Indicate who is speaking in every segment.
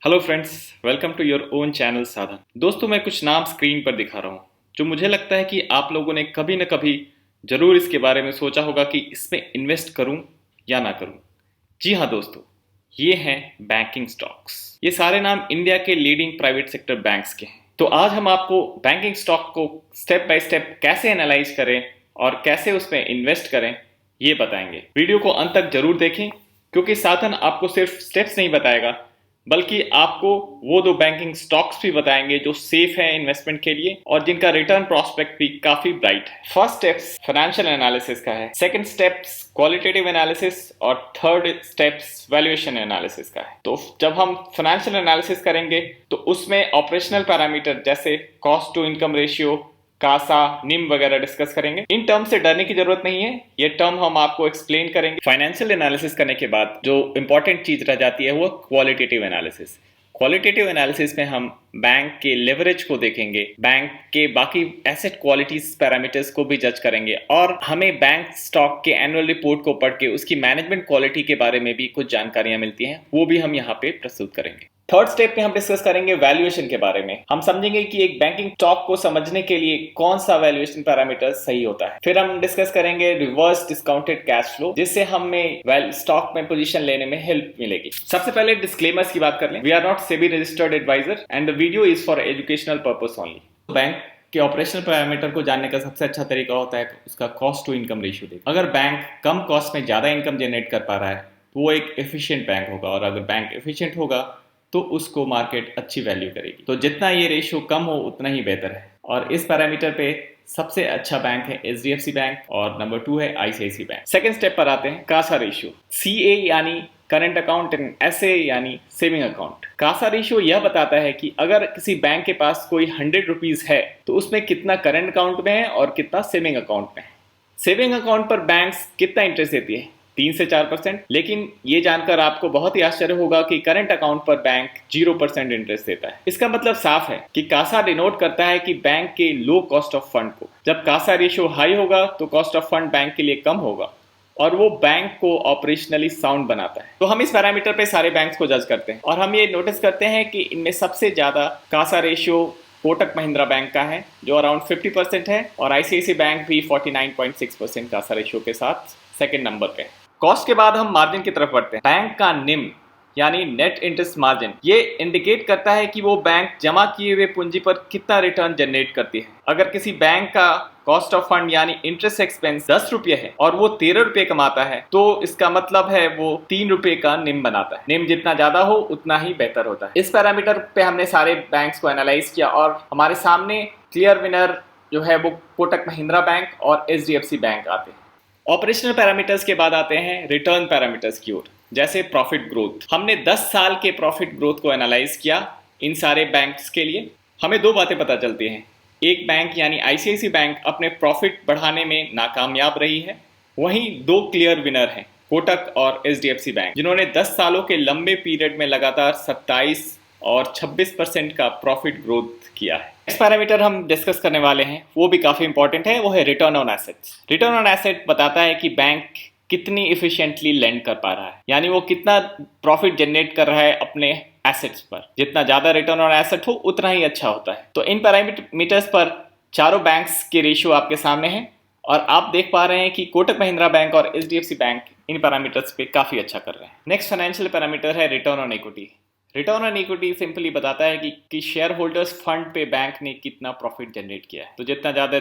Speaker 1: Hello friends, welcome to your own channel Sadhan. दोस्तों, मैं कुछ नाम स्क्रीन पर दिखा रहा हूँ जो मुझे लगता है कि आप लोगों ने कभी न कभी जरूर इसके बारे में सोचा होगा कि इसमें इन्वेस्ट करूं या ना करूं। जी हाँ दोस्तों, ये हैं बैंकिंग स्टॉक्स। ये सारे नाम इंडिया के लीडिंग प्राइवेट सेक्टर बैंक्स के हैं। तो आज हम आपको बैंकिंग स्टॉक को स्टेप बाय स्टेप कैसे एनालाइज करें और कैसे उसमें इन्वेस्ट करें ये बताएंगे। वीडियो को अंत तक जरूर देखें, क्योंकि साधन आपको सिर्फ स्टेप्स नहीं बताएगा बल्कि आपको वो दो बैंकिंग स्टॉक्स भी बताएंगे जो सेफ है इन्वेस्टमेंट के लिए और जिनका रिटर्न प्रोस्पेक्ट भी काफी ब्राइट है। फर्स्ट स्टेप्स फाइनेंशियल एनालिसिस का है, सेकंड स्टेप्स क्वालिटेटिव एनालिसिस और थर्ड स्टेप्स वैल्यूएशन एनालिसिस का है। तो जब हम फाइनेंशियल एनालिसिस करेंगे तो उसमें ऑपरेशनल पैरामीटर जैसे cost to income ratio, CASA, NIM वगैरह डिस्कस करेंगे। इन टर्म से डरने की जरूरत नहीं है, ये टर्म हम आपको एक्सप्लेन करेंगे। फाइनेंशियल एनालिसिस करने के बाद जो इंपॉर्टेंट चीज रह जाती है वो क्वालिटेटिव एनालिसिस। क्वालिटेटिव एनालिसिस में हम बैंक के लेवरेज को देखेंगे, बैंक के बाकी एसेट क्वालिटीज पैरामीटर्स को भी जज करेंगे और हमें बैंक स्टॉक के एनुअल रिपोर्ट को पढ़ के उसकी मैनेजमेंट क्वालिटी के बारे में भी कुछ जानकारियां मिलती हैं, वो भी हम यहाँ पे प्रस्तुत करेंगे। थर्ड स्टेप में हम डिस्कस करेंगे वैल्यूएशन के बारे में। हम समझेंगे कि एक बैंकिंग स्टॉक को समझने के लिए कौन सा वैल्यूएशन पैरामीटर सही होता है। फिर हम डिस्कस करेंगे रिवर्स डिस्काउंटेड कैश फ्लो, जिससे हमें स्टॉक में पोजीशन लेने में हेल्प मिलेगी। सबसे पहले डिस्क्लेमर्स की बात कर लें। We are not SEBI registered advisor and the video is for educational purpose only. Bank के ऑपरेशनल पैरामीटर को जानने का सबसे अच्छा तरीका होता है उसका कॉस्ट टू इनकम रेशियो देखना। अगर बैंक कम कॉस्ट में ज्यादा इनकम जनरेट कर पा रहा है तो वो एक एफिशिएंट बैंक होगा, और अगर बैंक एफिशिएंट होगा तो उसको मार्केट अच्छी वैल्यू करेगी। तो जितना ये रेशियो कम हो उतना ही बेहतर है, और इस पैरामीटर पे सबसे अच्छा बैंक है एचडीएफसी बैंक और नंबर 2 है आईसीआईसी बैंक। सेकंड स्टेप पर आते हैं कासा रेशियो। सीए यानी करंट अकाउंट एंड एसए यानी सेविंग अकाउंट। कासा रेशियो यह बताता है कि अगर किसी बैंक के पास कोई 100 रुपीज है तो उसमें कितना करंट अकाउंट में है और कितना सेविंग अकाउंट में है। सेविंग अकाउंट पर बैंक्स कितना इंटरेस्ट देती है? 3 से 4%। लेकिन ये जानकर आपको बहुत ही आश्चर्य होगा कि करंट अकाउंट पर बैंक 0% इंटरेस्ट देता है। इसका मतलब साफ है कि कासा डिनोट करता है कि बैंक के लो कॉस्ट ऑफ फंड को। जब कासा रेशियो हाई होगा तो कॉस्ट ऑफ फंड बैंक के लिए कम होगा और वो बैंक को ऑपरेशनली साउंड बनाता है। तो हम इस पैरामीटर पे सारे बैंक्स को जज करते हैं और हम ये नोटिस करते हैं कि इनमें सबसे ज्यादा कासा रेशियो कोटक महिंद्रा बैंक का है जो अराउंड 50% है, और आईसीआईसी बैंक भी 49.6% कासा रेशियो के साथ सेकेंड नंबर पे है। कॉस्ट के बाद हम मार्जिन की तरफ बढ़ते हैं। बैंक का निम यानी नेट इंटरेस्ट मार्जिन, ये इंडिकेट करता है कि वो बैंक जमा किए हुए पूंजी पर कितना रिटर्न जनरेट करती है। अगर किसी बैंक का कॉस्ट ऑफ फंड यानी इंटरेस्ट एक्सपेंस 10 रुपये है और वो 13 रुपये कमाता है तो इसका मतलब है वो 3 रुपये का निम बनाता है। निम जितना ज्यादा हो उतना ही बेहतर होता है। इस पैरामीटर पे हमने सारे बैंक्स को एनालाइज किया और हमारे सामने क्लियर विनर जो है वो कोटक महिंद्रा बैंक और एचडीएफसी बैंक आते हैं। ऑपरेशनल पैरामीटर्स के बाद आते हैं रिटर्न पैरामीटर्स की ओर, जैसे प्रॉफिट ग्रोथ। हमने 10 साल के प्रॉफिट ग्रोथ को एनालाइज किया इन सारे बैंक्स के लिए। हमें दो बातें पता चलती हैं। एक बैंक यानी आईसीआईसी बैंक अपने प्रॉफिट बढ़ाने में नाकामयाब रही है, वहीं दो क्लियर विनर हैं कोटक और एचडीएफसी बैंक, जिन्होंने 10 सालों के लंबे पीरियड में लगातार 27 और 26% का प्रॉफिट ग्रोथ किया है। नेक्स्ट पैरामीटर हम डिस्कस करने वाले हैं वो भी काफी इंपॉर्टेंट है, वो है return on assets. Return on asset बताता है कि बैंक कितनी इफिशिएंटली लेंड कर पा रहा है, यानी वो कितना प्रॉफिट जनरेट कर रहा है अपने एसेट्स पर। जितना ज्यादा रिटर्न ऑन एसेट हो उतना ही अच्छा होता है। तो इन पैरामीटर्स पर चारों बैंक्स के रेशियो आपके सामने हैं और आप देख पा रहे हैं कि कोटक महिंद्रा बैंक और एचडीएफसी बैंक इन पैरामीटर्स पे काफी अच्छा कर रहे हैं। नेक्स्ट फाइनेंशियल पैरामीटर है return on equity. Return on equity simply बताता है कि शेयर होल्डर्स फंड पे बैंक ने कितना प्रॉफिट जनरेट किया है। तो जितना ज्यादा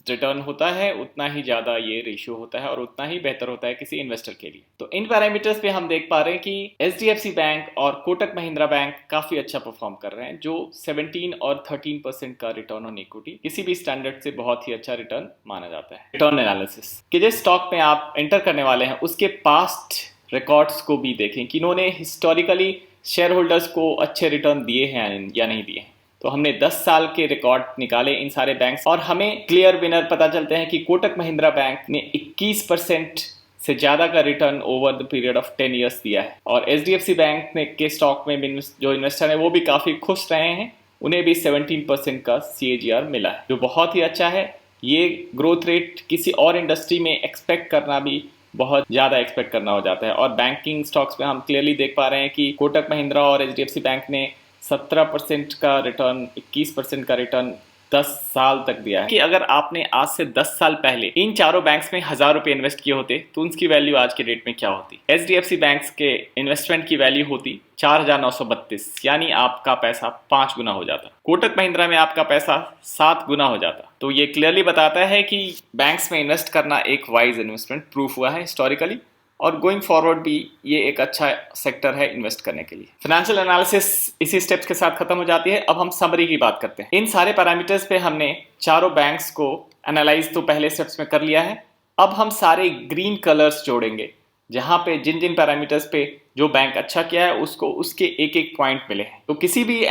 Speaker 1: रिटर्न होता है उतना ही ज्यादा ये रेशियो होता है और उतना ही बेहतर होता है किसी इन्वेस्टर के लिए। तो इन पैरामीटर्स पे हम देख पा रहे हैं कि एचडीएफसी बैंक और कोटक महिंद्रा बैंक काफी अच्छा परफॉर्म कर रहे हैं, जो 17 और 13% का रिटर्न ऑन इक्विटी किसी भी स्टैंडर्ड से बहुत ही अच्छा रिटर्न माना जाता है। रिटर्न एनालिसिस कि जिस स्टॉक में आप एंटर करने वाले हैं उसके पास्ट रिकॉर्ड्स को भी देखें कि इन्होंने हिस्टोरिकली शेयर होल्डर्स को अच्छे रिटर्न दिए हैं या नहीं दिए हैं। तो हमने 10 साल के रिकॉर्ड निकाले इन सारे बैंक्स और हमें क्लियर विनर पता चलते हैं कि कोटक महिंद्रा बैंक ने 21% से ज्यादा का return over the period of 10 years दिया है, और एचडीएफसी बैंक ने के स्टॉक में जो इन्वेस्टर है वो भी काफी खुश रहे हैं, उन्हें भी 17% का CAGR मिला है, जो बहुत ही अच्छा है। ये ग्रोथ रेट किसी और इंडस्ट्री में एक्सपेक्ट करना भी बहुत ज़्यादा एक्सपेक्ट करना हो जाता है। और बैंकिंग स्टॉक्स में हम क्लियरली देख पा रहे हैं कि कोटक महिंद्रा और एचडीएफसी बैंक ने 17% का रिटर्न, 21% का रिटर्न 10 साल तक दिया है। कि अगर आपने आज से 10 साल पहले इन चारों बैंक्स में 1000 रुपए इन्वेस्ट किए होते तो उनकी वैल्यू आज के डेट में क्या होती? एचडीएफसी बैंक्स के इन्वेस्टमेंट की वैल्यू होती 4932, यानी आपका पैसा 5 गुना हो जाता। कोटक महिंद्रा में आपका पैसा 7 गुना हो जाता। तो ये क्लियरली बताता है कि बैंक्स में इन्वेस्ट करना एक वाइज इन्वेस्टमेंट प्रूफ हुआ है हिस्टोरिकली, और गोइंग फॉरवर्ड भी ये एक अच्छा सेक्टर है इन्वेस्ट करने के लिए। फाइनेंशियल एनालिसिस इसी स्टेप्स के साथ खत्म हो जाती है। अब हम समरी की बात करते हैं। इन सारे पैरामीटर्स पे हमने चारों बैंक्स को एनालाइज तो पहले स्टेप्स में कर लिया है। अब हम सारे ग्रीन कलर्स जोड़ेंगे, जहां पे जिन जिन पैरामीटर्स पे जो बैंक अच्छा किया है उसको उसके एक एक पॉइंट मिले हैं। तो किसी भी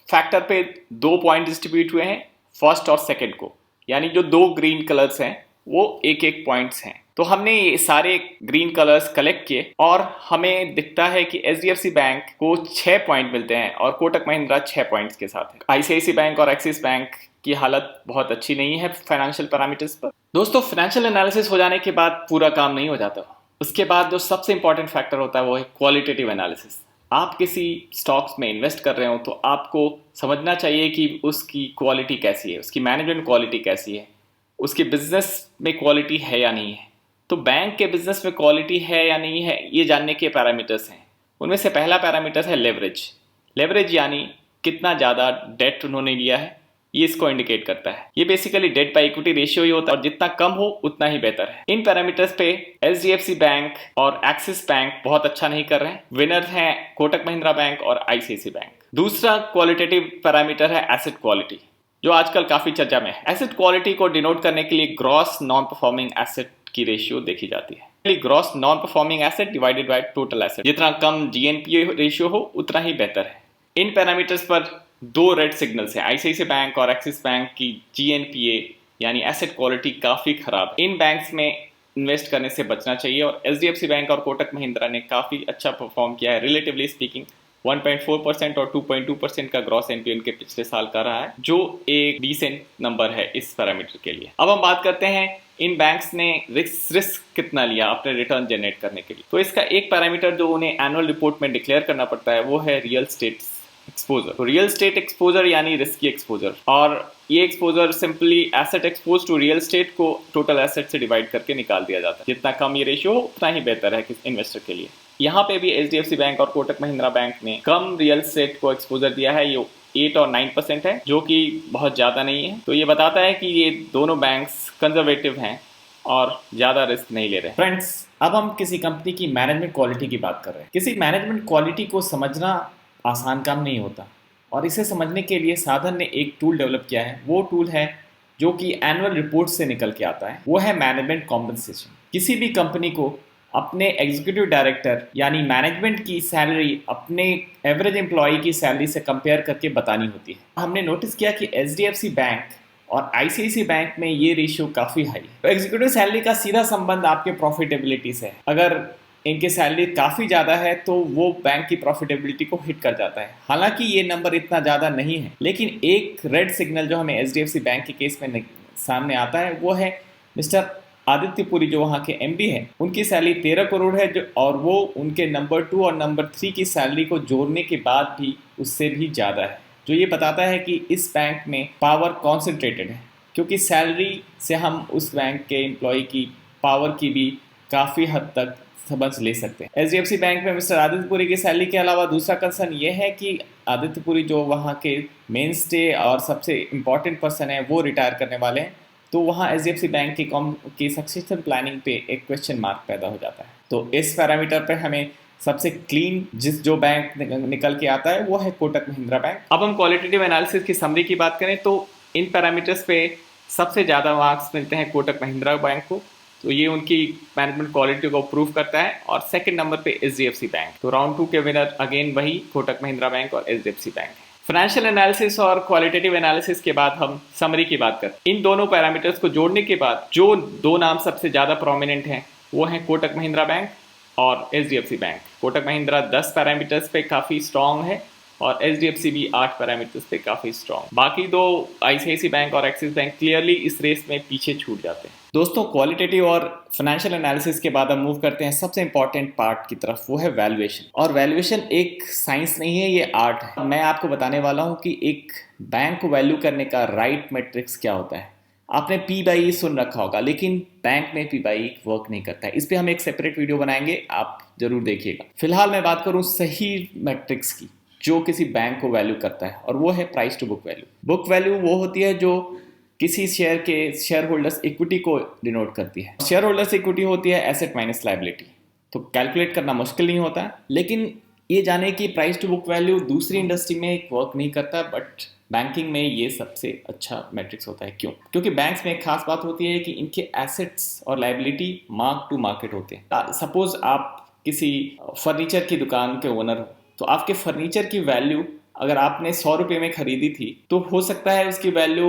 Speaker 1: फैक्टर पे 2 पॉइंट डिस्ट्रीब्यूट हुए हैं, फर्स्ट और सेकेंड को, यानी जो 2 ग्रीन कलर्स हैं वो एक एक पॉइंट्स हैं। तो हमने ये सारे ग्रीन कलर्स कलेक्ट किए और हमें दिखता है कि एचडीएफसी बैंक को 6 पॉइंट मिलते हैं और कोटक महिंद्रा 6 पॉइंट्स के साथ है। आईसीआईसी बैंक और एक्सिस बैंक की हालत बहुत अच्छी नहीं है फाइनेंशियल पैरामीटर्स पर। दोस्तों, फाइनेंशियल एनालिसिस हो जाने के बाद पूरा काम नहीं हो जाता। उसके बाद जो सबसे इंपॉर्टेंट फैक्टर होता है वो है क्वालिटेटिव एनालिसिस। आप किसी स्टॉक्स में इन्वेस्ट कर रहे हो तो आपको समझना चाहिए कि उसकी क्वालिटी कैसी है, उसकी मैनेजमेंट क्वालिटी कैसी है, उसके बिजनेस में क्वालिटी है या नहीं है। तो बैंक के बिजनेस में क्वालिटी है या नहीं है, ये जानने के पैरामीटर्स हैं। उनमें से पहला पैरामीटर है लेवरेज। लेवरेज यानी कितना ज़्यादा डेट उन्होंने लिया है, ये इसको इंडिकेट करता है। ये basically debt by equity ratio ही होता है और जितना कम हो उतना ही बेहतर है। इन पैरामीटर्स पे एचडीएफसी बैंक और एक्सिस बैंक बहुत अच्छा नहीं कर रहे हैं। विनर हैं कोटक महिंद्रा बैंक और आईसीआईसी बैंक। दूसरा क्वालिटेटिव पैरामीटर है एसेट क्वालिटी, जो आजकल काफी चर्चा में है। एसेट क्वालिटी को डिनोट करने के लिए ग्रॉस नॉन परफॉर्मिंग एसेट की रेशियो देखी जाती है। Gross non performing asset divided by total asset, जितना कम जीएनपीए रेशियो हो उतना ही बेहतर है। इन पैरामीटर्स पर 2 रेड सिग्नल्स हैं। आईसीआईसी बैंक और एक्सिस बैंक की जीएनपीए यानी एसेट क्वालिटी काफी खराब। इन बैंक्स में इन्वेस्ट करने से बचना चाहिए और एचडीएफसी बैंक और कोटक महिंद्रा ने काफी अच्छा परफॉर्म किया है रिलेटिवली स्पीकिंग। 1.4% और 2.2% का ग्रॉस एनपीए उनके पिछले साल का रहा है, जो एक डिसेंट नंबर है इस पैरामीटर के लिए। अब हम बात करते हैं इन बैंक्स ने रिस्क कितना लिया अपने रिटर्न जनरेट करने के लिए। तो इसका एक पैरामीटर जो उन्हें एनुअल रिपोर्ट में डिक्लेयर करना पड़ता है वो है रियल स्टेट एक्सपोजर। तो रियल स्टेट एक्सपोजर यानी रिस्की एक्सपोजर, और ये exposure simply asset expose to real estate को टोटल एसेट से डिवाइड करके निकाल दिया जाता है। जितना कम ये रेशियो हो उतना ही बेहतर है किसी इन्वेस्टर के लिए। यहाँ पे भी एचडीएफसी बैंक और कोटक महिंद्रा बैंक ने कम रियल स्टेट को एक्सपोजर दिया है, ये 8 और 9% है, जो कि बहुत ज़्यादा नहीं है। तो ये बताता है कि ये दोनों बैंक्स कंजर्वेटिव हैं और ज़्यादा रिस्क नहीं ले रहे। फ्रेंड्स, अब हम किसी कंपनी की मैनेजमेंट क्वालिटी की बात कर रहे हैं। किसी मैनेजमेंट क्वालिटी को समझना आसान काम नहीं होता, और इसे समझने के लिए साधन ने एक टूल डेवलप किया है। वो टूल है जो कि एनुअल रिपोर्ट से निकल के आता है, वो है मैनेजमेंट कॉम्पनसेशन। किसी भी कंपनी को अपने एग्जीक्यूटिव डायरेक्टर यानी मैनेजमेंट की सैलरी अपने एवरेज एम्प्लॉय की सैलरी से कंपेयर करके बतानी होती है। हमने नोटिस किया कि एचडीएफसी बैंक और आईसीआईसी बैंक में ये रेशियो काफ़ी हाई है। तो एग्जीक्यूटिव सैलरी का सीधा संबंध आपके प्रॉफिटेबिलिटी से है। अगर इनकी सैलरी काफ़ी ज़्यादा है तो वो बैंक की प्रॉफिटेबिलिटी को हिट कर जाता है। हालांकि ये नंबर इतना ज़्यादा नहीं है, लेकिन एक रेड सिग्नल जो हमें एचडीएफसी बैंक के केस में सामने आता है वो है मिस्टर आदित्य पुरी, जो वहाँ के एमडी है। उनकी सैलरी 13 करोड़ है, जो और वो उनके नंबर 2 और नंबर 3 की सैलरी को जोड़ने के बाद भी उससे भी ज़्यादा है, जो ये बताता है कि इस बैंक में पावर कॉन्सेंट्रेटेड है, क्योंकि सैलरी से हम उस बैंक के एम्प्लॉय की पावर की भी काफ़ी हद तक समझ ले सकते हैं। एचडीएफसी बैंक में मिस्टर आदित्य पुरी की सैलरी के अलावा दूसरा कंसर्न ये है कि आदित्य पुरी जो वहाँ के मेन स्टे और सबसे इम्पॉर्टेंट पर्सन है वो रिटायर करने वाले हैं। तो वहाँ एचडीएफसी बैंक की सक्सेशन प्लानिंग पे एक क्वेश्चन मार्क पैदा हो जाता है। तो इस पैरामीटर पर हमें सबसे क्लीन जो बैंक निकल के आता है वो है कोटक महिंद्रा बैंक। अब हम क्वालिटेटिव एनालिसिस की समरी की बात करें तो इन पैरामीटर्स पे सबसे ज़्यादा मार्क्स मिलते हैं कोटक महिंद्रा बैंक को। तो ये उनकी मैनेजमेंट क्वालिटी को प्रूव करता है। और सेकंड नंबर पे एचडीएफसी बैंक। तो राउंड 2 के विनर अगेन वही कोटक महिंद्रा बैंक और एचडीएफसी बैंक। फाइनेंशियल एनालिसिस और क्वालिटेटिव एनालिसिस के बाद हम समरी की बात करते हैं। इन दोनों पैरामीटर्स को जोड़ने के बाद जो 2 नाम सबसे ज़्यादा प्रोमिनेंट हैं वो हैं कोटक महिंद्रा बैंक और HDFC bank. Kotak Mahindra 10 parameters पे काफ़ी स्ट्रॉन्ग है और HDFC भी 8 पैरामीटर्स पे काफी स्ट्रॉन्ग। बाकी दो ICICI बैंक और एक्सिस बैंक क्लियरली इस रेस में पीछे छूट जाते हैं। दोस्तों, क्वालिटेटिव और फाइनेंशियल एनालिसिस के बाद हम मूव करते हैं सबसे इंपॉर्टेंट पार्ट की तरफ, वो है वैल्यूएशन। और वैल्यूएशन एक साइंस नहीं है, ये आर्ट है। मैं आपको बताने वाला हूँ कि एक बैंक को वैल्यू करने का राइट मैट्रिक्स क्या होता है। आपने P/E सुन रखा होगा, लेकिन बैंक में P/E वर्क नहीं करता है। इस पे हम एक सेपरेट वीडियो बनाएंगे, आप जरूर देखिएगा। फिलहाल मैं बात करूं सही मैट्रिक्स की जो किसी बैंक को वैल्यू करता है, और वो है price to book value. Book value वो होती है जो किसी शेयर के शेयर होल्डर्स इक्विटी को डिनोट करती है। शेयर होल्डर्स इक्विटी होती है एसेट माइनस लायबिलिटी। तो कैलकुलेट करना मुश्किल नहीं होता, लेकिन ये जाने कि प्राइस टू बुक वैल्यू दूसरी इंडस्ट्री में वर्क नहीं करता, बट बैंकिंग में ये सबसे अच्छा मैट्रिक्स होता है। क्यों? क्योंकि बैंक्स में एक खास बात होती है कि इनके एसेट्स और लायबिलिटी मार्क टू मार्केट होते हैं। सपोज आप किसी फर्नीचर की दुकान के ओनर हो, तो आपके फर्नीचर की वैल्यू अगर आपने 100 रुपये में खरीदी थी, तो हो सकता है उसकी वैल्यू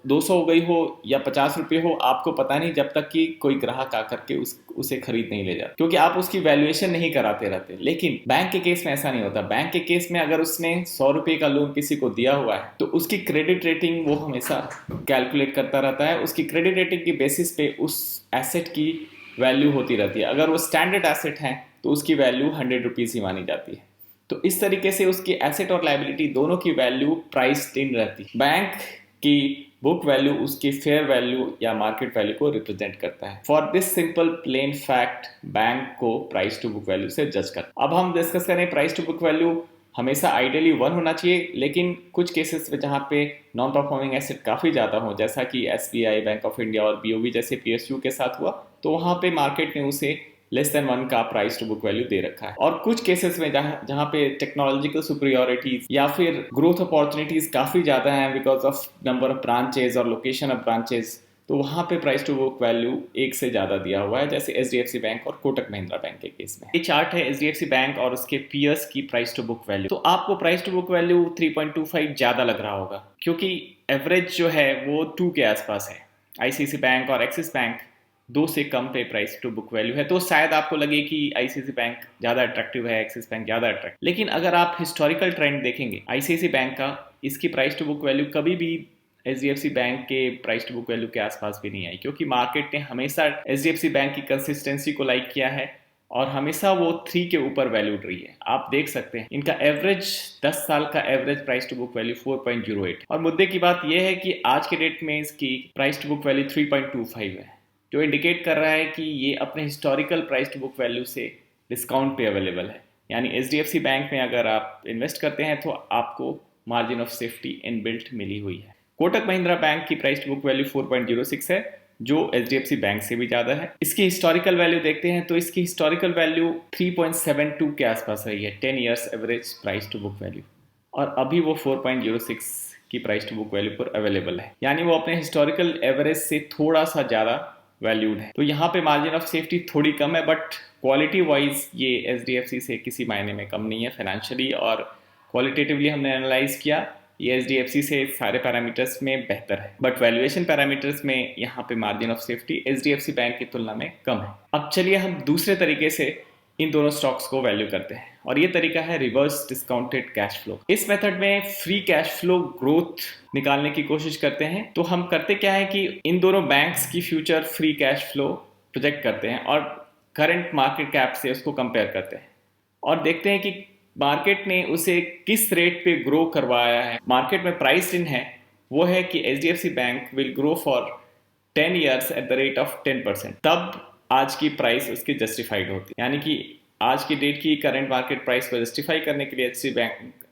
Speaker 1: 200 हो गई हो या 50 रुपये हो, आपको पता नहीं, जब तक कि कोई ग्राहक आकर के उसे खरीद नहीं ले जाता, क्योंकि आप उसकी वैल्यूएशन नहीं कराते रहते। लेकिन बैंक के केस में ऐसा नहीं होता। बैंक के केस में अगर उसने 100 रुपये का लोन किसी को दिया हुआ है, तो उसकी क्रेडिट रेटिंग वो हमेशा कैलकुलेट करता रहता है। उसकी क्रेडिट रेटिंग की बेसिस पे उस एसेट की वैल्यू होती रहती है। अगर वो स्टैंडर्ड एसेट है तो उसकी वैल्यू 100 रुपीज़ ही मानी जाती है। तो इस तरीके से उसकी एसेट और लायबिलिटी दोनों की वैल्यू प्राइस इन रहती है। बैंक की बुक वैल्यू उसकी फेयर वैल्यू या मार्केट वैल्यू को रिप्रेजेंट करता है। For this simple plain fact, bank को प्राइस टू बुक वैल्यू से जज करता है। अब हम डिस्कस करें, प्राइस टू बुक वैल्यू हमेशा आइडियली 1 होना चाहिए, लेकिन कुछ केसेस में जहाँ पे नॉन परफॉर्मिंग एसेट काफ़ी ज़्यादा हो, जैसा कि SBI, बैंक ऑफ इंडिया और BOB जैसे PSU के साथ हुआ, तो वहाँ पे मार्केट ने उसे लेस देन 1 का प्राइस टू बुक वैल्यू दे रखा है। और कुछ केसेस में जहाँ पे टेक्नोलॉजिकल सुपीरियोरिटीज या फिर ग्रोथ अपॉर्चुनिटीज काफ़ी ज़्यादा हैं because of number of branches और लोकेशन ऑफ ब्रांचेज, तो वहाँ पे प्राइस टू बुक वैल्यू 1 से ज़्यादा दिया हुआ है, जैसे HDFC बैंक और कोटक महिंद्रा बैंक के केस में। ये चार्ट है HDFC बैंक और उसके पीयर्स की प्राइस टू बुक वैल्यू। तो आपको प्राइस टू बुक वैल्यू 3.25 ज़्यादा लग रहा होगा, क्योंकि एवरेज जो है वो 2 के आसपास है। ICICI बैंक और एक्सिस बैंक 2 से कम पे प्राइस टू बुक वैल्यू है, तो शायद आपको लगे कि ICICI बैंक ज़्यादा अट्रैक्टिव है, एक्सिस बैंक ज़्यादा अट्रैक्टिव। लेकिन अगर आप हिस्टोरिकल ट्रेंड देखेंगे ICICI बैंक का, इसकी प्राइस टू बुक वैल्यू कभी भी HDFC बैंक के प्राइस टू बुक वैल्यू के आसपास भी नहीं आई, क्योंकि मार्केट ने हमेशा HDFC बैंक की कंसिस्टेंसी को लाइक किया है और हमेशा वो 3 के ऊपर वैल्यूड रही है। आप देख सकते हैं इनका एवरेज 10 साल का average price to book value 4.08। और मुद्दे की बात यह है कि आज के डेट में इसकी प्राइस टू बुक वैल्यू 3.25 है, जो इंडिकेट कर रहा है कि ये अपने historical price to book value से डिस्काउंट पे अवेलेबल है। यानी HDFC बैंक में अगर आप इन्वेस्ट करते हैं तो आपको मार्जिन ऑफ सेफ्टी इनबिल्ट मिली हुई है। कोटक महिंद्रा बैंक की प्राइस टू बुक वैल्यू 4.06 है, जो HDFC बैंक से भी ज़्यादा है। इसकी हिस्टोरिकल वैल्यू देखते हैं तो इसकी हिस्टोरिकल वैल्यू 3.72 के आसपास रही है, 10 years average price to book value, और अभी वो 4.06 की प्राइस टू बुक वैल्यू पर अवेलेबल है। यानी वो अपने हिस्टोरिकल एवरेज से थोड़ा सा ज़्यादा वैल्यूड है। तो यहाँ पे मार्जिन ऑफ सेफ्टी थोड़ी कम है, बट क्वालिटी वाइज ये HDFC से किसी मायने में कम नहीं है। फाइनेंशियली और क्वालिटेटिवली हमने एनालाइज किया, ये HDFC से सारे पैरामीटर्स में बेहतर है, बट वैल्यूएशन पैरामीटर्स में यहाँ पे margin of safety HDFC bank की तुलना में कम है। अब चलिए हम दूसरे तरीके से इन दोनों स्टॉक्स को वैल्यू करते हैं, और ये तरीका है रिवर्स डिस्काउंटेड कैश फ्लो। इस मेथड में फ्री कैश फ्लो ग्रोथ निकालने की कोशिश करते हैं। तो हम करते क्या है कि इन दोनों बैंक्स की future free cash flow project करते हैं और करंट मार्केट कैप से उसको कंपेयर करते हैं और देखते हैं कि मार्केट ने उसे किस रेट पे ग्रो करवाया है। मार्केट में प्राइस इन है वो है कि HDFC bank will grow for 10 years at the rate of 10%, तब आज की प्राइस उसकी जस्टिफाइड होती है। यानी कि आज की डेट की करंट मार्केट प्राइस को जस्टिफाई करने के लिए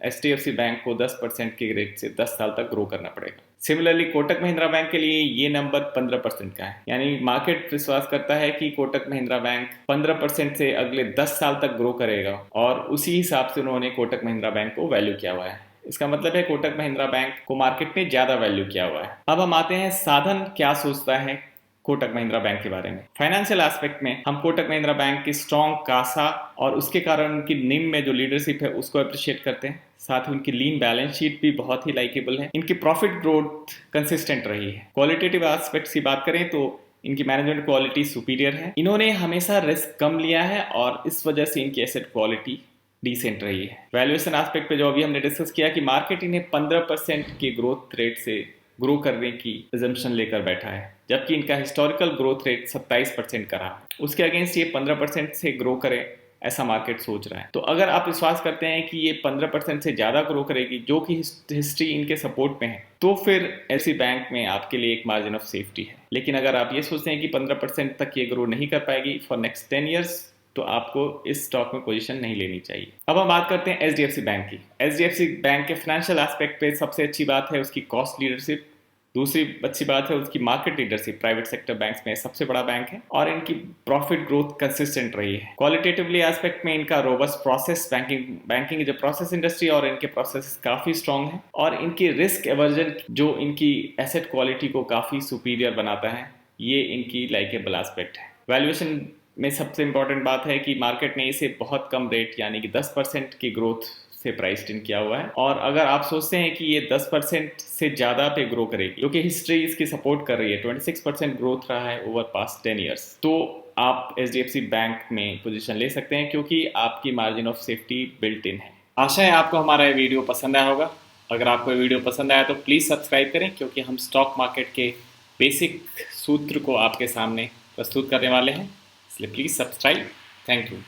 Speaker 1: HDFC बैंक को 10% के रेट से 10 साल तक ग्रो करना पड़ेगा। सिमिलरली कोटक महिंद्रा बैंक के लिए ये नंबर 15% का है, यानी मार्केट विश्वास करता है कि कोटक महिंद्रा बैंक 15% से अगले 10 साल तक ग्रो करेगा, और उसी हिसाब से उन्होंने कोटक महिंद्रा बैंक को वैल्यू किया हुआ है। इसका मतलब है कोटक महिंद्रा बैंक को मार्केट ने ज्यादा वैल्यू किया हुआ है। अब हम आते हैं साधन क्या सोचता है कोटक महिंद्रा बैंक के बारे में। फाइनेंशियल एस्पेक्ट में हम कोटक महिंद्रा बैंक की स्ट्रॉन्ग कासा और उसके कारण उनकी निम में जो लीडरशिप है उसको अप्रिशिएट करते हैं। साथ ही उनकी लीन बैलेंस शीट भी बहुत ही लाइकेबल है। इनकी प्रॉफिट ग्रोथ कंसिस्टेंट रही है। क्वालिटेटिव एस्पेक्ट्स की बात करें तो इनकी मैनेजमेंट क्वालिटी सुपीरियर है। इन्होंने हमेशा रिस्क कम लिया है और इस वजह से इनकी एसेट क्वालिटी डिसेंट रही है। वैल्यूएशन एस्पेक्ट पे जो अभी हमने डिस्कस किया कि मार्केट इन्हें 15% के ग्रोथ रेट से ग्रो करने की अजम्पशन लेकर बैठा है, जबकि इनका हिस्टोरिकल ग्रोथ रेट 27% का रहा। उसके अगेंस्ट ये 15% से ग्रो करे ऐसा मार्केट सोच रहा है। तो अगर आप विश्वास करते हैं कि ये 15% से ज़्यादा ग्रो करेगी, जो कि हिस्ट्री इनके सपोर्ट में है, तो फिर ऐसी बैंक में आपके लिए एक मार्जिन ऑफ सेफ्टी है। लेकिन अगर आप ये सोचते हैं कि 15% तक ये ग्रो नहीं कर पाएगी फॉर नेक्स्ट 10 ईयर्स, तो आपको इस स्टॉक में पोजीशन नहीं लेनी चाहिए। अब हम बात करते हैं एचडीएफसी बैंक की। एचडीएफसी बैंक के फाइनेंशियल एस्पेक्ट पे सबसे अच्छी बात है उसकी कॉस्ट लीडरशिप। दूसरी अच्छी बात है उसकी market leadership. Private sector banks में सबसे बड़ा बैंक है और इनकी प्रॉफिट ग्रोथ कंसिस्टेंट रही है। क्वालिटेटिवली एस्पेक्ट में इनका रोबस्ट प्रोसेस, बैंकिंग जो प्रोसेस इंडस्ट्री और इनके प्रोसेस काफी स्ट्रांग है, और इनकी रिस्क एवर्जन जो इनकी एसेट क्वालिटी को काफी सुपीरियर बनाता है, ये इनकी लाइकेबल एस्पेक्ट है। वैल्यूएशन में सबसे इंपॉर्टेंट बात है कि मार्केट ने इसे बहुत कम रेट यानी कि 10% की ग्रोथ से प्राइस्ड इन किया हुआ है। और अगर आप सोचते हैं कि ये 10% से ज़्यादा पे ग्रो करेगी, क्योंकि हिस्ट्री इसकी सपोर्ट कर रही है, 26% ग्रोथ रहा है ओवर पास्ट 10 ईयर्स, तो आप एचडीएफसी बैंक में पोजीशन ले सकते हैं, क्योंकि आपकी margin of safety built in है। आशा है आपको हमारा ये वीडियो पसंद आया होगा। अगर आपको ये वीडियो पसंद आया तो प्लीज़ सब्सक्राइब करें, क्योंकि हम स्टॉक मार्केट के बेसिक सूत्र को आपके सामने प्रस्तुत करने वाले हैं, इसलिए प्लीज़ सब्सक्राइब। Thank you.